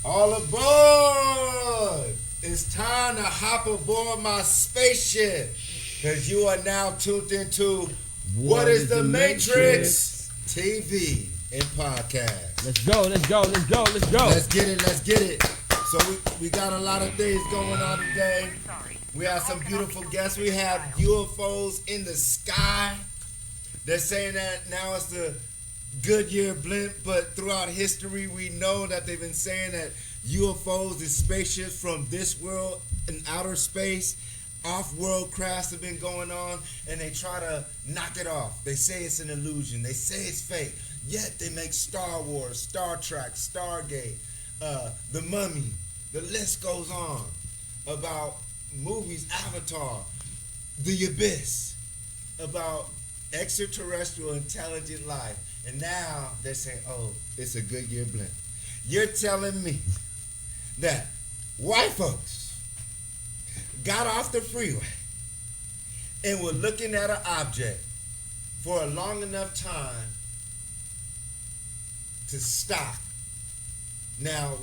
All aboard! It's time to hop aboard my spaceship. Because you are now tuned into What is the Matrix? TV and podcast. Let's go. Let's get it. So we got a lot of things going on today. We have some beautiful guests. We have UFOs in the sky. They're saying that now it's the Goodyear blimp, but throughout history we know that they've been saying that UFOs is spaceships from this world and outer space. Off-world crafts have been going on, and they try to knock it off. They say it's an illusion. They say it's fake. Yet they make Star Wars, Star Trek, Stargate, The Mummy. The list goes on about movies, Avatar, The Abyss, about extraterrestrial intelligent life. And now they're saying, oh, it's a Goodyear blimp. You're telling me that white folks got off the freeway and were looking at an object for a long enough time to stop. Now,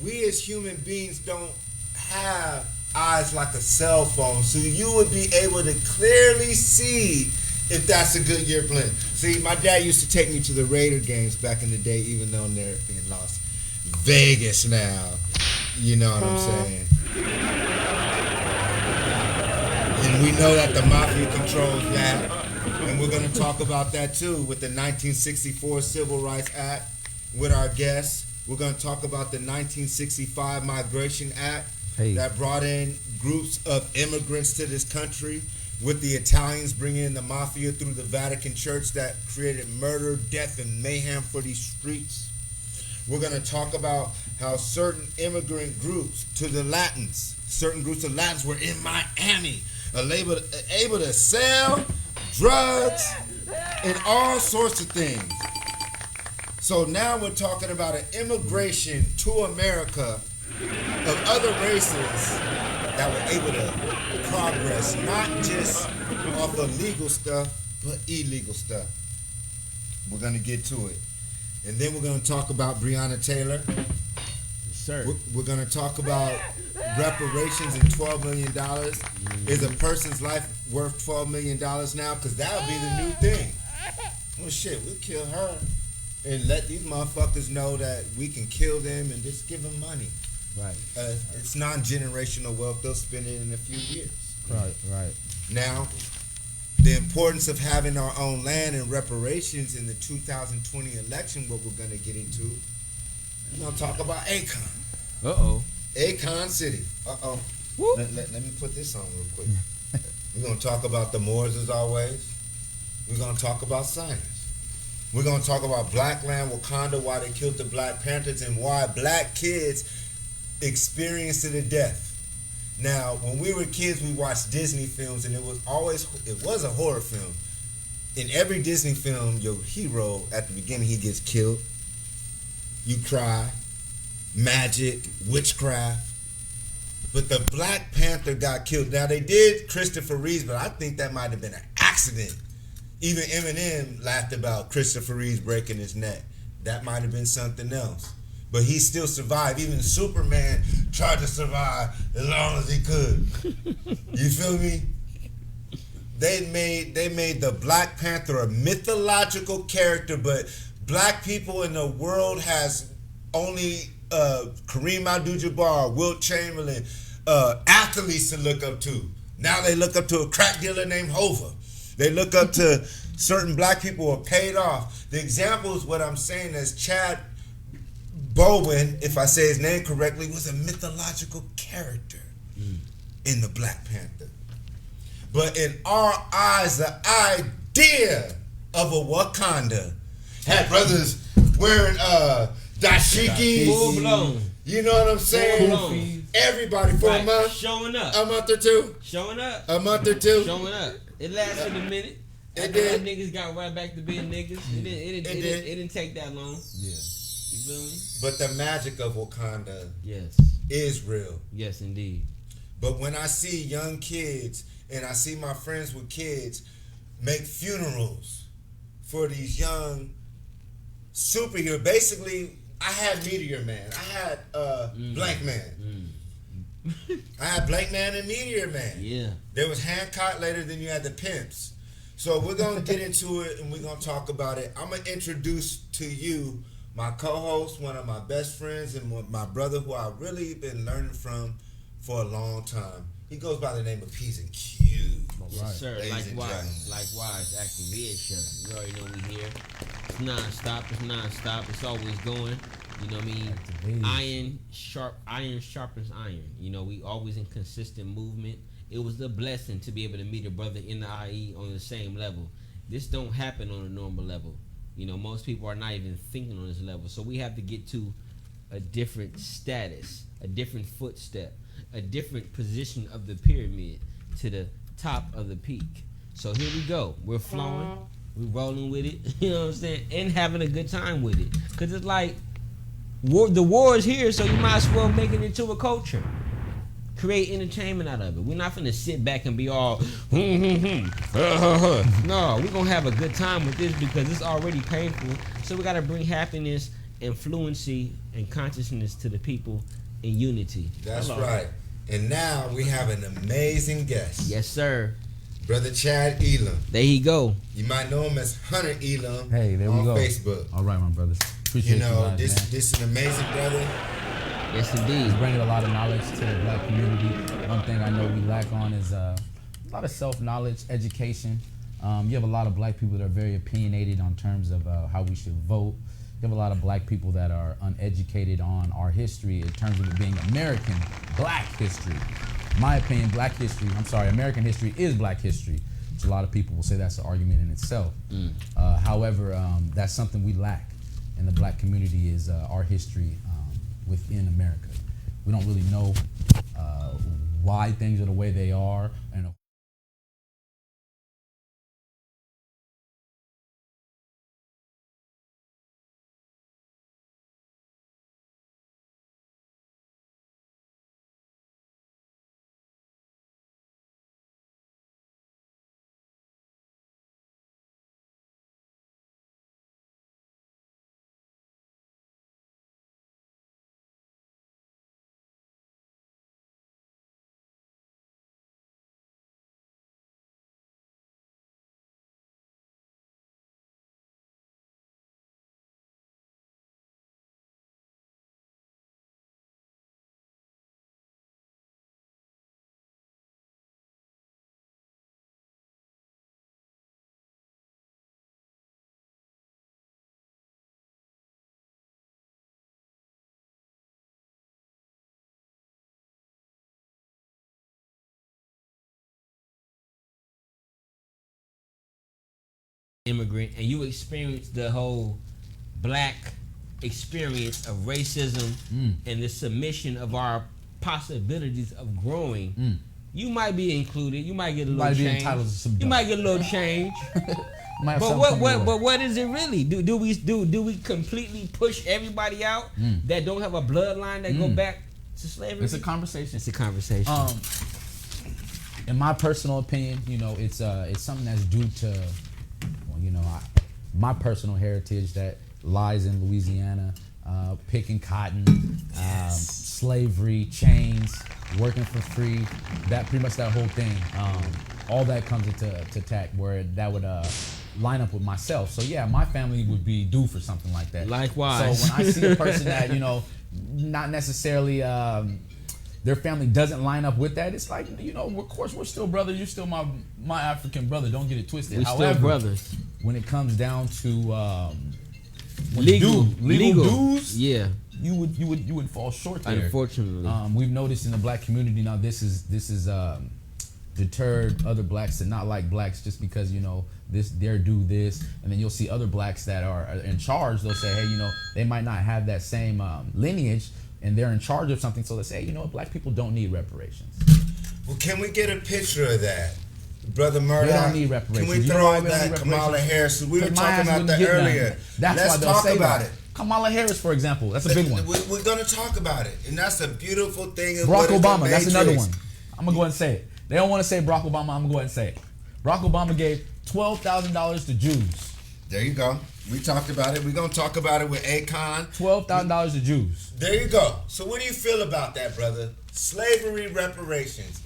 we as human beings don't have eyes like a cell phone, so you would be able to clearly see if that's a Goodyear blimp. See, my dad used to take me to the Raider games back in the day, even though they're in Las Vegas now. You know what I'm saying? And we know that the mafia controls that. And we're going to talk about that too with the 1964 Civil Rights Act with our guests. We're going to talk about the 1965 Migration Act that brought in groups of immigrants to this country, with the Italians bringing in the mafia through the Vatican Church that created murder, death, and mayhem for these streets. We're going to talk about how certain immigrant groups certain groups of Latins were in Miami, able to sell drugs and all sorts of things. So now we're talking about an immigration to America of other races that were able to progress, not just off of legal stuff, but illegal stuff. We're going to get to it. And then we're going to talk about Breonna Taylor. Yes, sir. We're going to talk about reparations and $12 million. Is a person's life worth $12 million now? Because that would be the new thing. Well, shit, we'll kill her and let these motherfuckers know that we can kill them and just give them money. Right. It's non-generational wealth. They'll spend it in a few years. Right. Now, the importance of having our own land and reparations in the 2020 election, what we're going to get into. We're going to talk about Akon. Uh-oh. Akon City. Uh-oh. Let me put this on real quick. We're going to talk about the Moors as always. We're going to talk about science. We're going to talk about Black Land, Wakanda, why they killed the Black Panthers, and why black kids experienced it to death. Now, when we were kids, we watched Disney films, and it was a horror film. In every Disney film, your hero, at the beginning, he gets killed. You cry. Magic, witchcraft. But the Black Panther got killed. Now, they did Christopher Reeves, but I think that might have been an accident. Even Eminem laughed about Christopher Reeves breaking his neck. That might have been something else. But he still survived. Even Superman tried to survive as long as he could. You feel me? They made the Black Panther a mythological character, but black people in the world has only Kareem Abdul-Jabbar, Wilt Chamberlain, athletes to look up to. Now they look up to a crack dealer named Hova. They look up to certain black people who are paid off. The example is what I'm saying is Chad Bowen, if I say his name correctly, was a mythological character in the Black Panther. But in our eyes, the idea of a Wakanda had brothers wearing dashiki. Full blown. You know what I'm saying? Everybody for a month. Showing up. A month or two. Showing up. A month or two. Showing up. It lasted a minute. It did. Niggas got right back to being niggas. It didn't take that long. Yeah. You feel me? But the magic of Wakanda is real. Yes, indeed. But when I see young kids and I see my friends with kids make funerals for these young superheroes, basically I had Meteor Man. I had Blank Man. I had Blank Man and Meteor Man. Yeah. There was Hancock later, then you had the Pimps. So we're going to get into it and we're going to talk about it. I'm going to introduce to you my co-host, one of my best friends, and my brother who I've really been learning from for a long time. He goes by the name of P's and Q. Yes, sir. Likewise, activation. You already know we here. It's non-stop. It's always going. You know what I mean? Iron sharpens iron. You know, we always in consistent movement. It was a blessing to be able to meet a brother in the IE on the same level. This don't happen on a normal level. You know, most people are not even thinking on this level. So we have to get to a different status, a different footstep, a different position of the pyramid to the top of the peak. So here we go. We're flowing. We're rolling with it. You know what I'm saying? And having a good time with it. Because it's like, the war is here, so you might as well make it into a culture. Create entertainment out of it. We're not finna sit back and be all, No, we're gonna have a good time with this because it's already painful. So we gotta bring happiness and fluency and consciousness to the people in unity. That's right. And now we have an amazing guest. Yes, sir. Brother Chad Elam. There he go. You might know him as Hunter Elam. Hey, there we go. On Facebook. All right, my brothers. Appreciate you guys, this is an amazing brother. Yes, indeed. He's bringing a lot of knowledge to the black community. One thing I know we lack on is a lot of self-knowledge, education. You have a lot of black people that are very opinionated on terms of how we should vote. You have a lot of black people that are uneducated on our history in terms of it being American black history. My opinion, American history is black history, which a lot of people will say that's an argument in itself. However, that's something we lack in the black community is our history within America. We don't really know why things are the way they are, and Immigrant, and you experience the whole black experience of racism and the submission of our possibilities of growing. You might be included. You might get a little change. You might get a little change. But what is it really? Do we completely push everybody out that don't have a bloodline that go back to slavery? it's a conversation. It's a conversation. In my personal opinion, it's something that's due to, my personal heritage that lies in Louisiana, picking cotton, slavery, chains, working for free, that whole thing. All that comes into tact where that would line up with myself. So yeah, my family would be due for something like that. Likewise. So when I see a person that, not necessarily their family doesn't line up with that, it's like, of course we're still brothers. You're still my African brother. Don't get it twisted. We're still brothers. When it comes down to legal dues, yeah, you would fall short there. Unfortunately, we've noticed in the black community now this is deterred other blacks to not like blacks just because they're do this, and then you'll see other blacks that are in charge. They'll say, hey, they might not have that same lineage, and they're in charge of something, so they say, black people don't need reparations. Well, can we get a picture of that? Brother Murdoch, they don't need reparations. Can we throw out that Kamala Harris? We were talking about that earlier. Let's talk about it. Kamala Harris, for example, that's a big one. We're going to talk about it, and that's a beautiful thing. Barack Obama, that's another one. I'm going to go ahead and say it. They don't want to say Barack Obama, I'm going to go ahead and say it. Barack Obama gave $12,000 to Jews There you go. We talked about it. We're going to talk about it with Akon. $12,000 to Jews. There you go. So what do you feel about that, brother? Slavery reparations.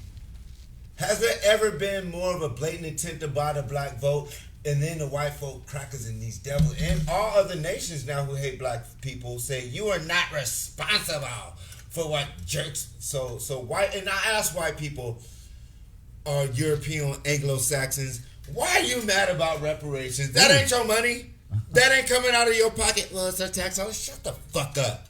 Has there ever been more of a blatant attempt to buy the black vote? And then the white folk crackers and these devils and all other nations now who hate black people say you are not responsible for what jerks. So white, and I ask white people or European Anglo-Saxons, why are you mad about reparations? That ain't your money. That ain't coming out of your pocket. Well, it's a tax. Oh, shut the fuck up.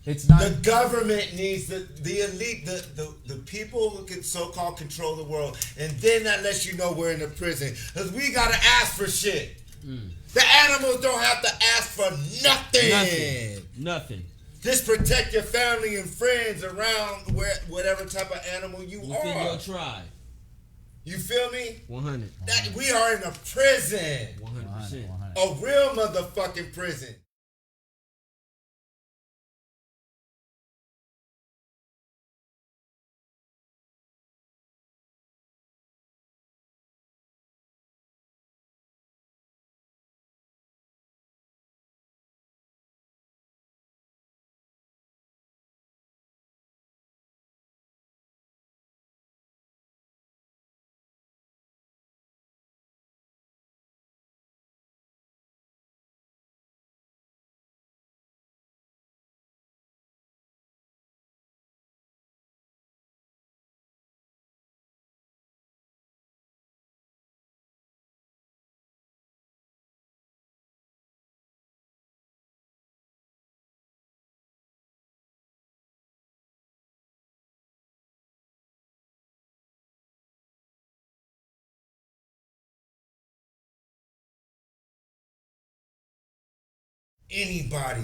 It's not. The government needs the elite, the people who can so-called control the world, and then that lets you know we're in a prison because we gotta ask for shit. The animals don't have to ask for nothing. Nothing. Just protect your family and friends around whatever type of animal you Within are. your tribe. You feel me? 100. That we are in a prison. 100%. A real motherfucking prison. Anybody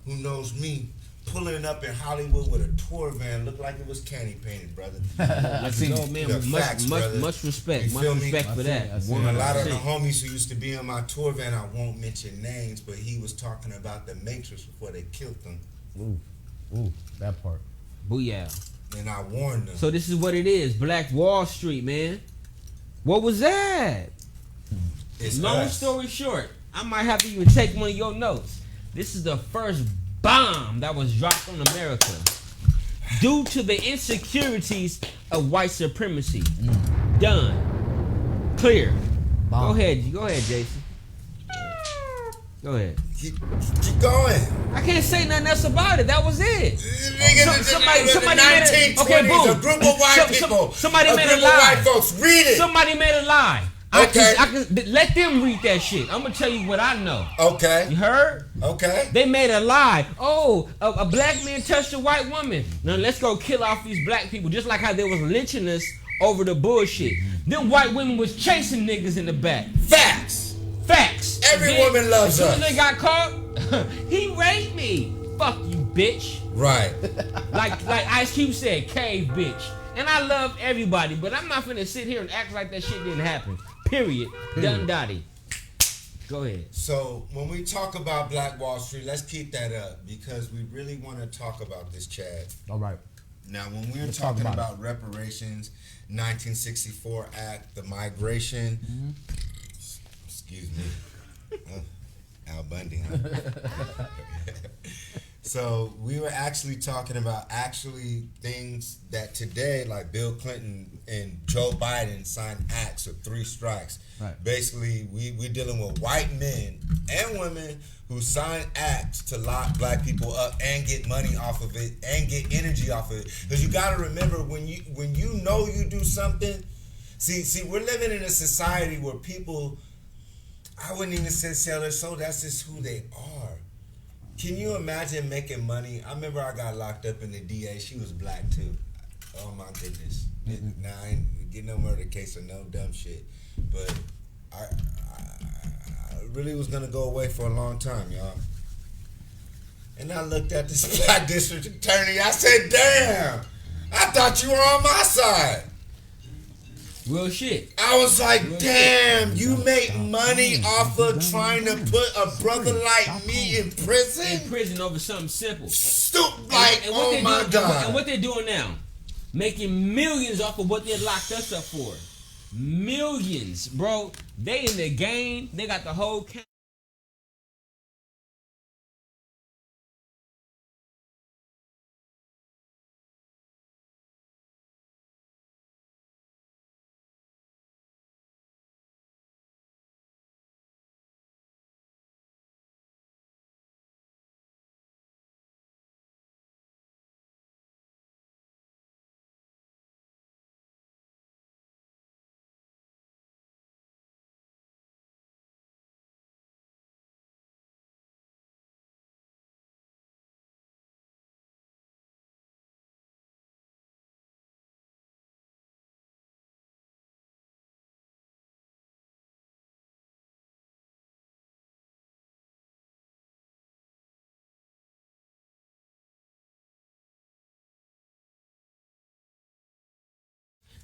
who knows me pulling up in Hollywood with a tour van looked like it was candy painted, brother. Let's go, man. Much respect. You Much feel me? respect for that. And a lot of the homies who used to be in my tour van, I won't mention names, but he was talking about the Matrix before they killed them. Ooh, that part. Booyah. And I warned them. So this is what it is. Black Wall Street, man. What was that? It's Long us. story short, I might have to even take one of your notes. This is the first bomb that was dropped on America due to the insecurities of white supremacy. Done. Clear. Bomb. Go ahead, Jason. Go ahead. Keep going. I can't say nothing else about it. That was it. Somebody made a, okay, boom. A group of white people. Somebody made a group of lie. white folks. Read it. Somebody made a lie. Okay. I can let them read that shit. I'm gonna tell you what I know. Okay. You heard? Okay. They made a lie. Oh, a black man touched a white woman. Now let's go kill off these black people. Just like how they was lynching us over the bullshit. Them white women was chasing niggas in the back. Facts. Every woman loves us. As soon as they got caught, he raped me. Fuck you, bitch. Right. like Ice Cube said, cave bitch. And I love everybody, but I'm not finna sit here and act like that shit didn't happen. Period. Done dotty. Go ahead. So when we talk about Black Wall Street, let's keep that up because we really want to talk about this, Chad. All right. Now, when we're talking about reparations, 1964 Act, the migration, excuse me, Al Bundy, huh? So we were actually talking about things that today, like Bill Clinton and Joe Biden signed acts of 3 strikes. Right. Basically, we're dealing with white men and women who sign acts to lock black people up and get money off of it and get energy off of it. Because you got to remember, when you know you do something, see, we're living in a society where people, I wouldn't even say sell their soul. That's just who they are. Can you imagine making money? I remember I got locked up in the DA. She was black too. Oh my goodness. Now I ain't get no murder case or no dumb shit. But I really was gonna go away for a long time, y'all. And I looked at this black district attorney. I said, damn, I thought you were on my side. Real shit. I was like, damn, you make money off of trying to put a brother like me in prison? In prison over something simple. Stupid, like, oh my God. And what they're doing now, making millions off of what they locked us up for. Millions, bro. They in the game. They got the whole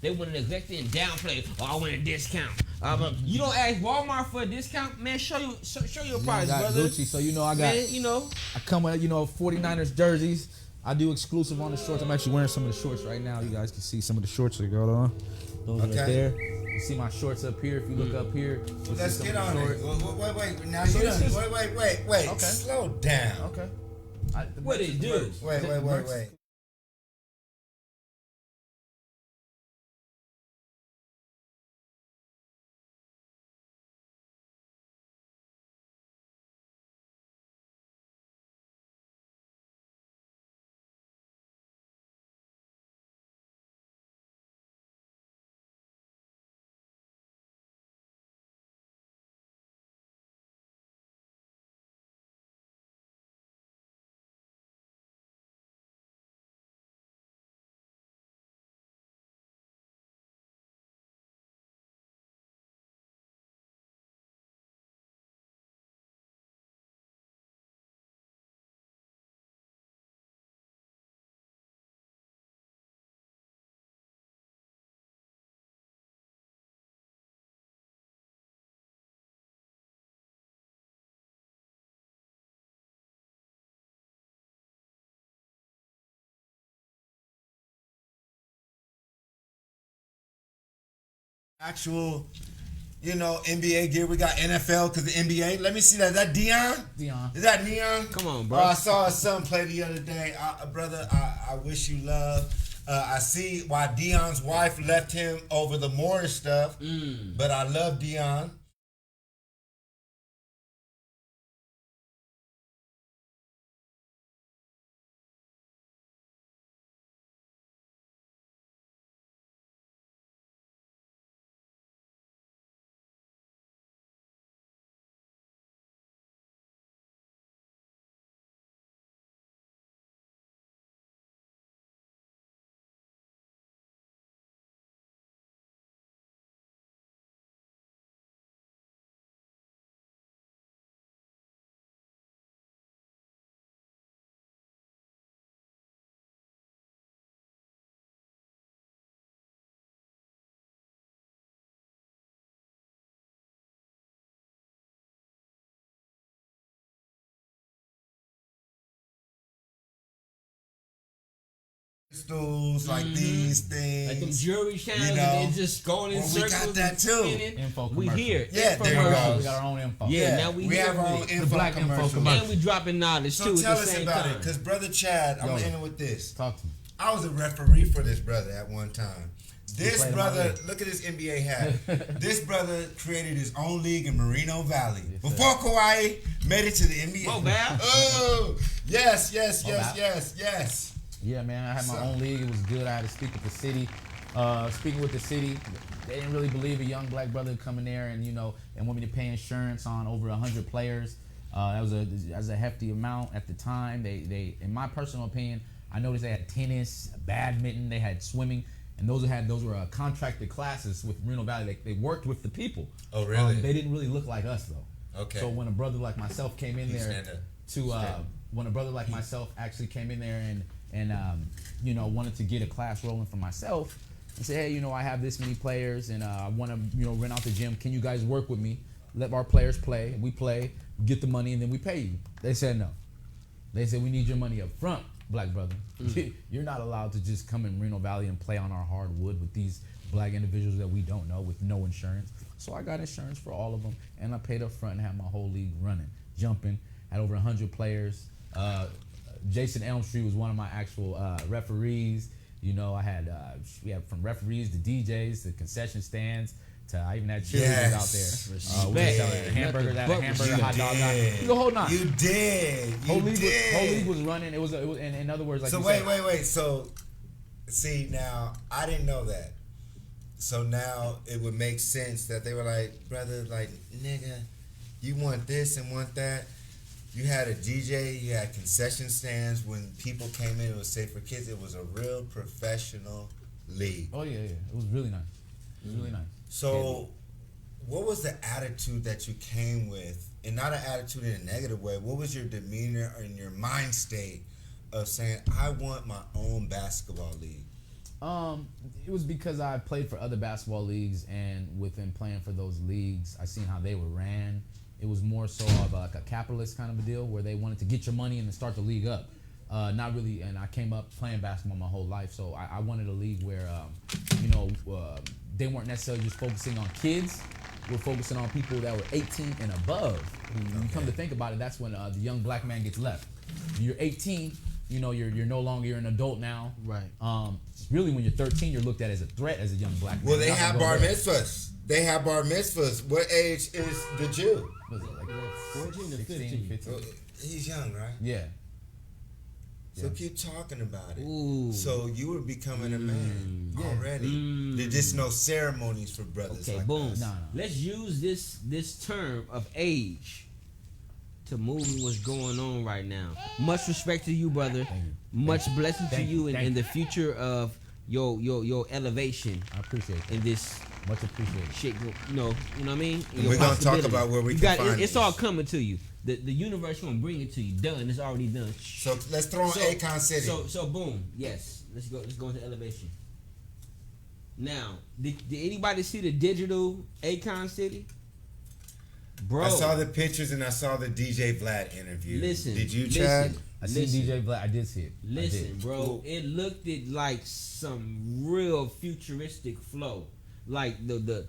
They want to neglect it and downplay. Oh, I want a discount. You don't ask Walmart for a discount, man. Show your price, I got brother. Gucci, so I got. Man, I come with 49ers jerseys. I do exclusive on the shorts. I'm actually wearing some of the shorts right now. You guys can see some of the shorts that go on. Those right there. You see my shorts up here. If you look up here, let's get on it. Wait. Now you wait. Okay. Slow down. Okay. What did it do? Wait. Actual, NBA gear. We got NFL because the NBA. Let me see that. Is that Dion? Is that Neon? Come on, bro. I saw his son play the other day. Brother, I wish you love. I see why Dion's wife left him over the Morris stuff. But I love Dion. Crystals like these things, like them jewelry channels, and just going in circles. We got that too. Info we here. Yeah, there you go. We got our own info. Yeah, now we have our own info black commercial. And we dropping knowledge too. So tell us about it, because Brother Chad, I'm gonna end with this. Talk to me. I was a referee for this brother at one time. This brother, look at this NBA hat. This brother created his own league in Moreno Valley before Kawhi made it to the NBA. Oh, man. Oh, yes. Yeah, man, I had my own league. It was good. I had to speak with the city. Speaking with the city, they didn't really believe a young black brother coming there and want me to pay insurance on over 100 players. That was a hefty amount at the time. They, in my personal opinion, I noticed they had tennis, badminton, they had swimming, and those were contracted classes with Reno Valley. They worked with the people. Oh, really? They didn't really look like us though. Okay. So when a brother like myself came in there when a brother like myself actually came in there and wanted to get a class rolling for myself and say, hey, I have this many players and I want to rent out the gym. Can you guys work with me? Let our players play. We play, get the money, and then we pay you. They said no. They said we need your money up front, black brother. You're not allowed to just come in Reno Valley and play on our hardwood with these black individuals that we don't know with no insurance. So I got insurance for all of them, and I paid up front and had my whole league running, jumping, had over 100 players. JasonElmst was one of my actual referees. I had we had from referees to DJs to concession stands to I even had cheerleaders out there. We had a hamburger, hot dog. The whole nine. You did. Whole league was running. It was in other words like. So wait. So see now I didn't know that. So now it would make sense that they were like, brother, like nigga, you want this and want that. You had a DJ, you had concession stands. When people came in, it was safe for kids. It was a real professional league. Oh, yeah. It was really nice. Really nice. So what was the attitude that you came with? And not an attitude in a negative way. What was your demeanor and your mind state of saying, I want my own basketball league? It was because I played for other basketball leagues, and within playing for those leagues, I seen how they were ran. It was more so of like a capitalist kind of a deal where they wanted to get your money and then start the league up. Not really, and I came up playing basketball my whole life, so I wanted a league where, they weren't necessarily just focusing on kids. We're focusing on people that were 18 and above. When you come to think about it, that's when the young black man gets left. You're 18. You're no longer you're an adult now. Right. Really, when you're 13, you're looked at as a threat as a young black man. Well, they have bar mitzvahs. They have bar mitzvahs. What age is the Jew? Was it like 14 or 16, 15? Well, he's young, right? Yeah. So keep talking about it. Ooh. So you were becoming a man already. There's just no ceremonies for brothers. Okay, like boom. us. No. Let's use this term of age to move what's going on right now. Much respect to you, brother. Thank you. Much blessing to Thank you you. in the future of your elevation I appreciate that. in this Much appreciated. shit. You know what I mean? And we're gonna talk about where we can find it's this. all coming to you. The universe gonna bring it to you. Done. It's already done. So let's throw on Akon City. So boom. Yes. Let's go into elevation. Now, did anybody see the digital Akon City? Bro, I saw the pictures and I saw the DJ Vlad interview. Listen. Did you, Chad? Listen. I see DJ Black. I did see it. Listen, bro, it looked like some real futuristic flow. Like the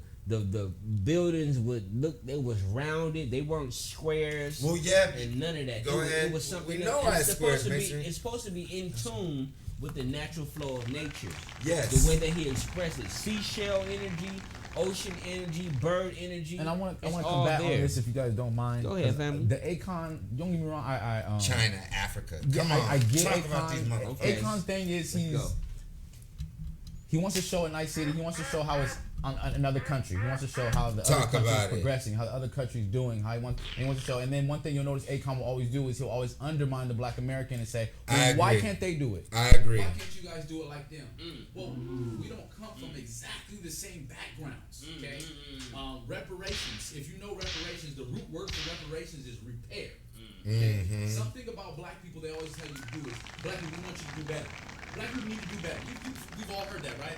buildings would look, they was rounded, they weren't squares. Well, yeah, and none of that. Go ahead. It was something. We know that, how it's squares, supposed to Mason. be. It's supposed to be in tune with the natural flow of nature. Yes. The way that he expressed it, seashell energy, ocean energy, bird energy. And I want to it's come all back on there. this if you guys don't mind. Go ahead, 'Cause, family. The Akon, don't get me wrong. China, Africa. Yeah, Come on. I get Talk about these Akon. motherfuckers. Okay. Akon's thing is Let's go. he wants to show a nice city. He wants to show how it's on another country. He wants to show how the Talk other country's about it. progressing, how the other country's doing. He wants to show. And then one thing you'll notice Akon will always do is he'll always undermine the Black American and say, I why agree. can't they do it? I agree. Why can't you guys do it like them? Well, we don't come from exactly the same backgrounds, okay? Reparations. If you know reparations, the root word for reparations is repair. Okay? Something about black people they always tell you to do is, black people, we want you to do better. Black people need to do better. We've all heard that, right?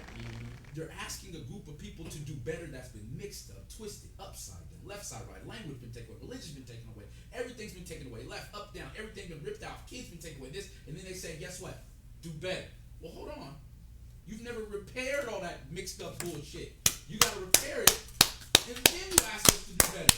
They're asking a group of people to do better that's been mixed up, twisted, upside down, left side, right. Language been taken away, religion's been taken away, everything's been taken away, left, up, down, everything been ripped out, kids been taken away, this, and then they say, guess what? Do better. Well, hold on. You've never repaired all that mixed up bullshit. You gotta repair it, and then you ask us to do better.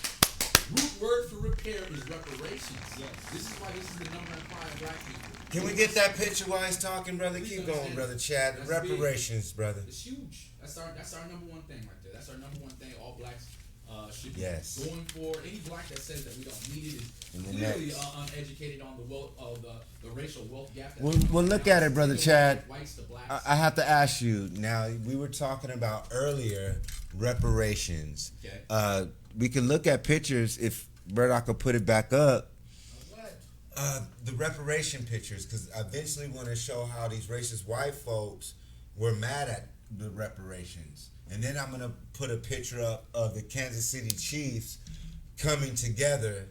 Root word for repair is reparations. Yes. This is why this is the number one cry of black people. Can we get that picture while he's talking, brother? Please Keep going, understand. brother Chad. That's Reparations, brother. It's huge. That's our number one thing right there. That's our number one thing all blacks should be Yes. going for. Any black that says that we don't need it And is the clearly next. uneducated on the wealth of the racial wealth gap. that Well, we have well, look now. at it, brother Single Chad. whites to blacks. I have to ask you now. We were talking about earlier reparations. Okay. We can look at pictures if Murdoch could put it back up. What? The reparation pictures, because I eventually want to show how these racist white folks were mad at the reparations, and then I'm gonna put a picture up of the Kansas City Chiefs coming together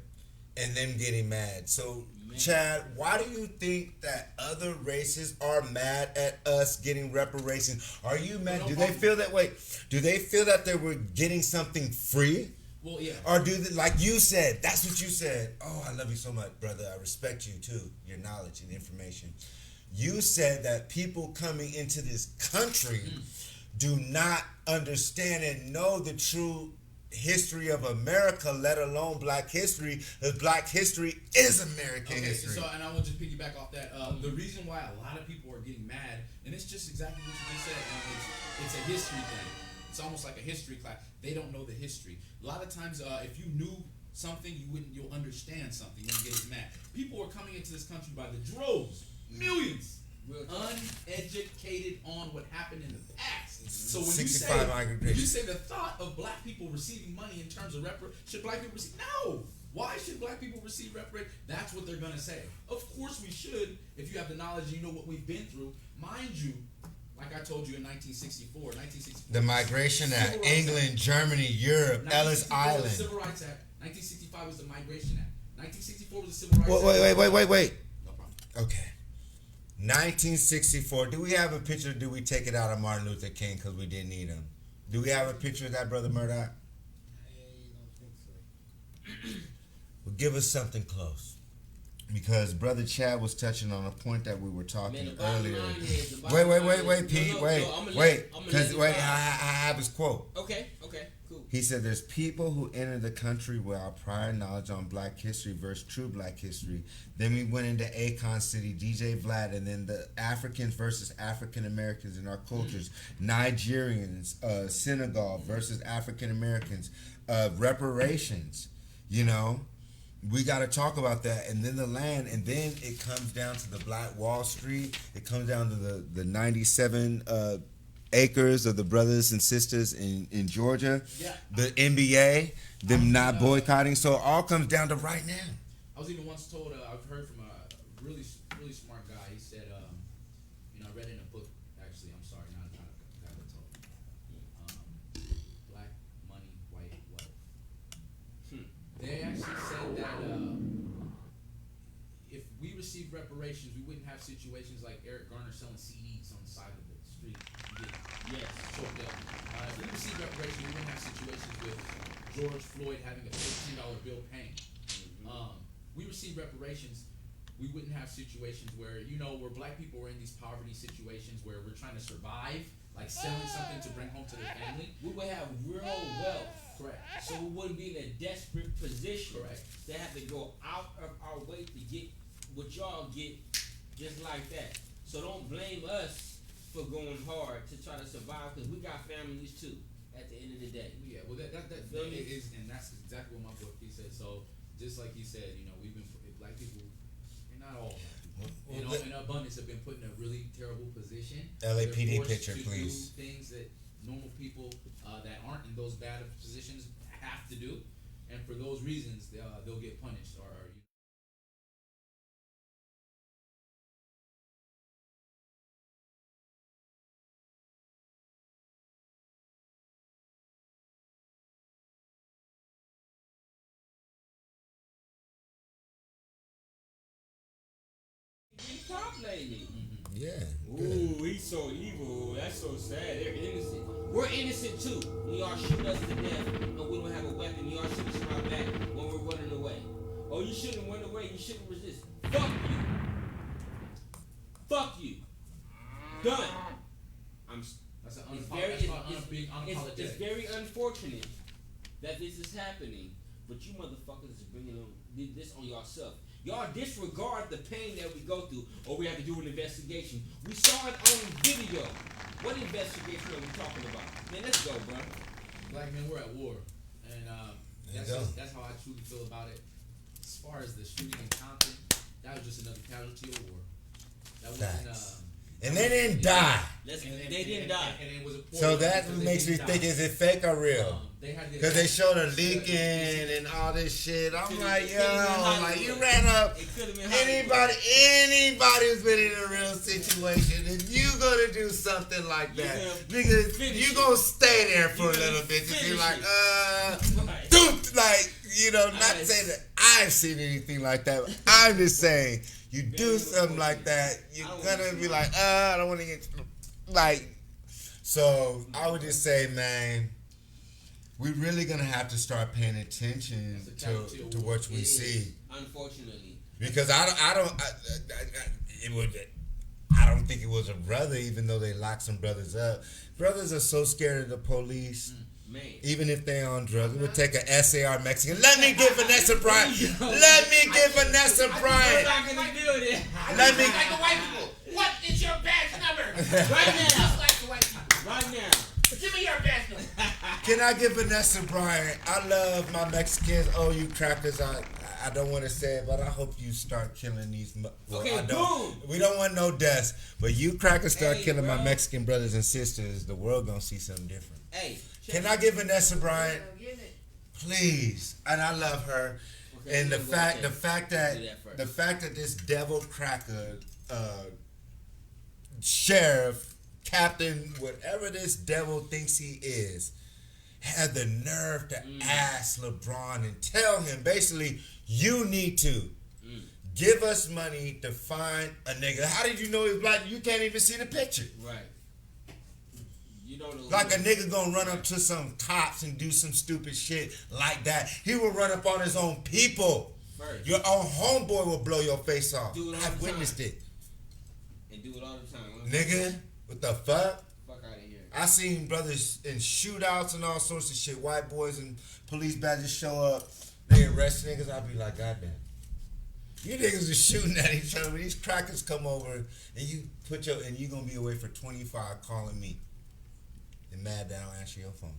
and them getting mad. So, Chad, why do you think that other races are mad at us getting reparations? Are you mad? Do they feel that way? Do they feel that they were getting something free? Well, yeah. Or do they, like you said, that's what you said. Oh, I love you so much, brother. I respect you too, your knowledge and information. You said that people coming into this country do not understand and know the true history of America, let alone black history, because black history is American history. So, and I will just piggyback off that. The reason why a lot of people are getting mad, and it's just exactly what you just said, it's a history thing. It's almost like a history class. They don't know the history. A lot of times, if you knew something, you'll understand something. You won't get as mad. People are coming into this country by the droves, millions, uneducated on what happened in the past. So when 65 you say the thought of black people receiving money in terms of should black people receive? No. Why should black people receive reparations? That's what they're gonna say. Of course we should, if you have the knowledge and you know what we've been through. Mind you, like I told you in 1964, The Migration Act, England, Germany, Europe, Ellis 1964 was Island. the Civil Rights Act. 1965 was the Migration Act. 1964 was the Civil Rights Act. Wait. No problem. Okay. 1964. Do we have a picture or do we take it out of Martin Luther King because we didn't need him? Do we have a picture of that, Brother Murdoch? I don't think so. Well, give us something close. Because Brother Chad was touching on a point that we were talking earlier. Wait, Pete. Wait. Because I have his quote. Okay, cool. He said, there's people who enter the country without prior knowledge on black history versus true black history. Then we went into Akon City, DJ Vlad, and then the Africans versus African Americans in our cultures. Nigerians, Senegal versus African Americans, reparations, you know. We got to talk about that, and then the land, and then it comes down to the Black Wall Street. It comes down to the 97 acres of the brothers and sisters in Georgia. Yeah. The NBA, them not boycotting. So it all comes down to right now. I was even once told, I've heard from a really smart guy. He said, I read in a book, actually, I'm sorry, not a guy that told me. Black Money, White Wealth. They actually said that if we received reparations, we wouldn't have situations like Eric Garner selling CDs on the side of the street. Yes, choked up. If we received reparations, we wouldn't have situations with George Floyd having a $15 bill paying. We received reparations, we wouldn't have situations where, where black people were in these poverty situations where we're trying to survive, like selling something to bring home to their family. We would have real wealth. Correct. So we wouldn't be in a desperate position. Correct. To have to go out of our way to get what y'all get just like that. So don't blame us for going hard to try to survive, because we got families too at the end of the day. Yeah, well that is, and that's exactly what my book he said. So just like he said, we've been black people, and not all black people, in abundance have been put in a really terrible position. LAPD picture, please. Do things that normal people that aren't in those bad positions have to do, and for those reasons they'll get punished or Top lady. Yeah. Ooh, he's so evil. That's so sad. They're innocent. We're innocent too. When y'all shoot us to death and we don't have a weapon, y'all shoot us in our back when we're running away. Oh, you shouldn't run away. You shouldn't resist. Fuck you. Fuck you. Done. It's very unfortunate that this is happening, but you motherfuckers is bringing this on yourself. Y'all disregard the pain that we go through, or we have to do an investigation. We saw it on video. What investigation are we talking about? Man, let's go, bro. Black men, we're at war, and that's how I truly feel about it. As far as the shooting in Compton, that was just another casualty of war. That wasn't. And they didn't die. They didn't die. And it was a so that makes me think, is it fake or real? Because they showed her leaking and all this shit. I'm like, you ran up. Anybody who's been in a real situation, if you gonna do something like that, nigga, you gonna stay there for a little bit and be like, dude, like, not saying that I've seen anything like that. But I'm just saying, you do something like that, you're gonna be like, I don't want to get like. So I would just say, man, we're really gonna have to start paying attention to what we see. Unfortunately, because I don't think it was a brother, even though they locked some brothers up. Brothers are so scared of the police. Man. Even if they on drugs, we would take an SAR Mexican. Let me get Vanessa Bryant. Let me get Vanessa Bryant. I'm not gonna do it. Let me. Like the white people. What is your badge number? Right now. Just like the white people. Right now. Give me your badge number. Can I get Vanessa Bryant? I love my Mexicans. Oh, you crackers! I don't want to say it, but I hope you start killing these. Okay, boom. We don't want no deaths, but you crackers start killing my Mexican brothers and sisters. The world gonna see something different. Hey. Can I get Vanessa Bryant? Please. And I love her. Okay, and the fact that this devil cracker sheriff, captain, whatever this devil thinks he is, had the nerve to ask LeBron and tell him basically, you need to give us money to find a nigga. How did you know he was black? You can't even see the picture. Right. You don't know. Like a nigga gonna run up to some cops and do some stupid shit like that. He will run up on his own people. First. Your own homeboy will blow your face off. Do it all I've the witnessed time. it. And do it all the time. Nigga, what the fuck? Fuck out of here. I seen brothers in shootouts and all sorts of shit. White boys and police badges show up. They arrest niggas. I be like, goddamn. You niggas are shooting at each other. These crackers come over and you gonna be away for 25 calling me. And mad that I don't answer your phone.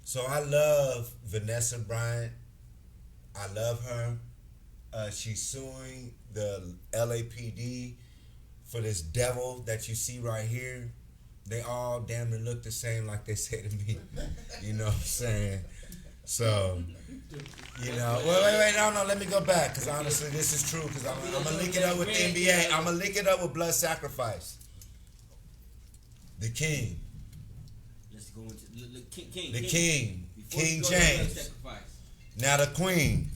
So I love Vanessa Bryant. I love her. She's suing the LAPD for this devil that you see right here. They all damn near look the same like they say to me. You know what I'm saying? So, you know, wait, no, let me go back, because honestly, this is true, because I'm going to link it up with the NBA. I'm going to link it up with Blood Sacrifice. The King. Let's go into the King. The King. Before King we go to Blood James. Sacrifice. Now the Queen.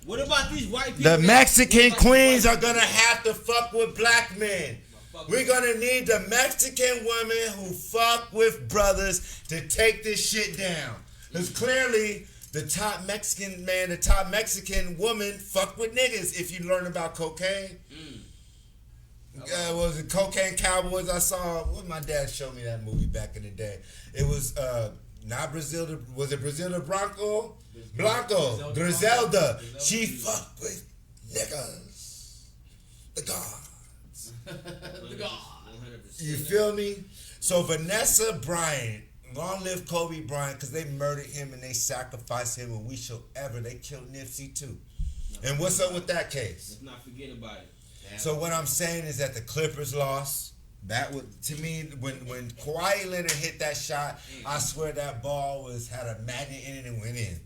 What about these white people? The Mexican queens are going to have to fuck with black men. We're going to need the Mexican women who fuck with brothers to take this shit down. Because clearly, the top Mexican man, the top Mexican woman fuck with niggas. If you learn about cocaine. Was it Cocaine Cowboys? I saw, my dad showed me that movie back in the day. It was not Brazil, was it Brazil de Blanco? Griselda. She fucked with niggas. The gods. The God. 100%. You feel me? So Vanessa Bryant, long live Kobe Bryant, because they murdered him and they sacrificed him, and we shall ever. They killed Nipsey too. And what's up with that case? Let's not forget about it. So what I'm saying is that the Clippers lost. That would, to me, when Kawhi Leonard hit that shot, I swear that ball had a magnet in it and went in,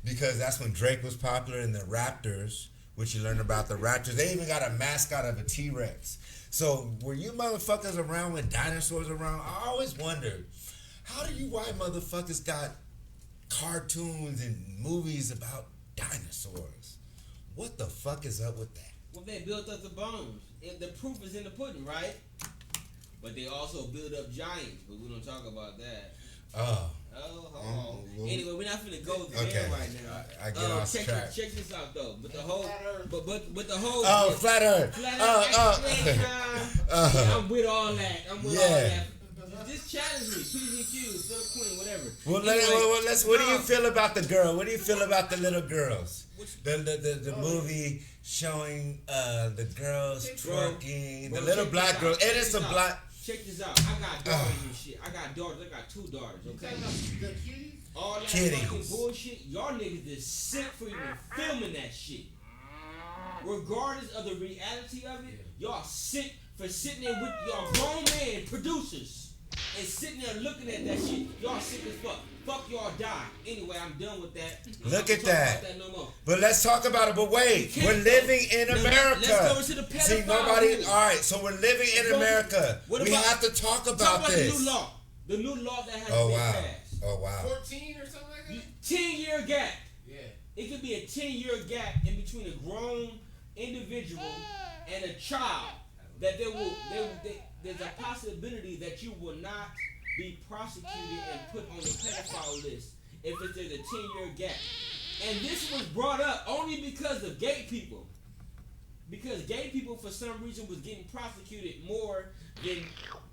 because that's when Drake was popular in the Raptors, which you learn about the Raptors. They even got a mascot of a T-Rex. So were you motherfuckers around when dinosaurs around? I always wondered, how do you white motherfuckers got cartoons and movies about dinosaurs? What the fuck is up with that? Well, they built up the bones. The proof is in the pudding, right? But they also build up giants, but we don't talk about that. Oh. Anyway, we're not finna go there right now. I get off track. Check this out though. But the whole, but the whole. Oh, flat Earth. I'm with all that. All that. Just challenge me, P's and Q's, Philip Queen, whatever. Well, what do you feel about the girl? What do you feel about the little girls? The movie showing the girls twerking, the little black girl. It is a black. Check this out. I got daughters and shit. I got daughters. I got 2 daughters. Okay. All that fucking bullshit. Y'all niggas is sick for even filming that shit. Regardless of the reality of it, y'all sick for sitting there with y'all grown man producers and sitting there looking at that shit. Y'all sick as fuck. Fuck y'all die. Anyway, I'm done with that. Look at that. About that no more. But let's talk about it. But wait, we're living in America. Let's go into the pedophile. See, nobody. All right, so we're living in America. We have to talk about this. The new law. The new law that has been passed. Oh wow. 14 or something like that. 10-year gap. Yeah. It could be a 10-year gap in between a grown individual and a child. That there's a possibility that you will not be prosecuted and put on the pedophile list if it's in a 10-year gap. And this was brought up only because of gay people. Because gay people, for some reason, was getting prosecuted more than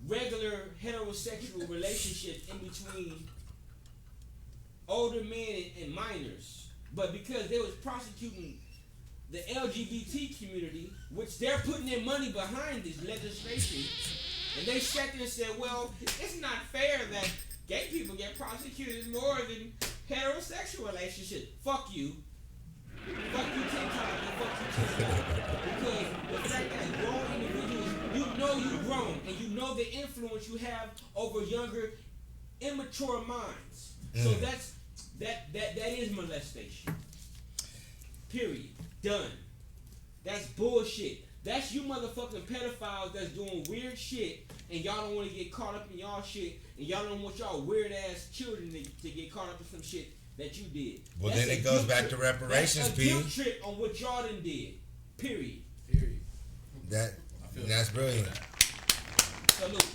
regular heterosexual relationships in between older men and minors. But because they was prosecuting the LGBT community, which they're putting their money behind this legislation, and they sat there and said, well, it's not fair that gay people get prosecuted more than heterosexual relationships. Fuck you. Fuck you 10 times and fuck you 10 times. Because the fact that grown individuals, you know you grown, and you know the influence you have over younger, immature minds. So that is molestation. Period. Done. That's bullshit. That's you motherfucking pedophiles that's doing weird shit, and y'all don't want to get caught up in y'all shit, and y'all don't want y'all weird ass children to get caught up in some shit. that you did. Well, That's then a it goes guilt back trip. to reparations, That's a P. guilt trip on what y'all done did. Period. That's brilliant. Salute.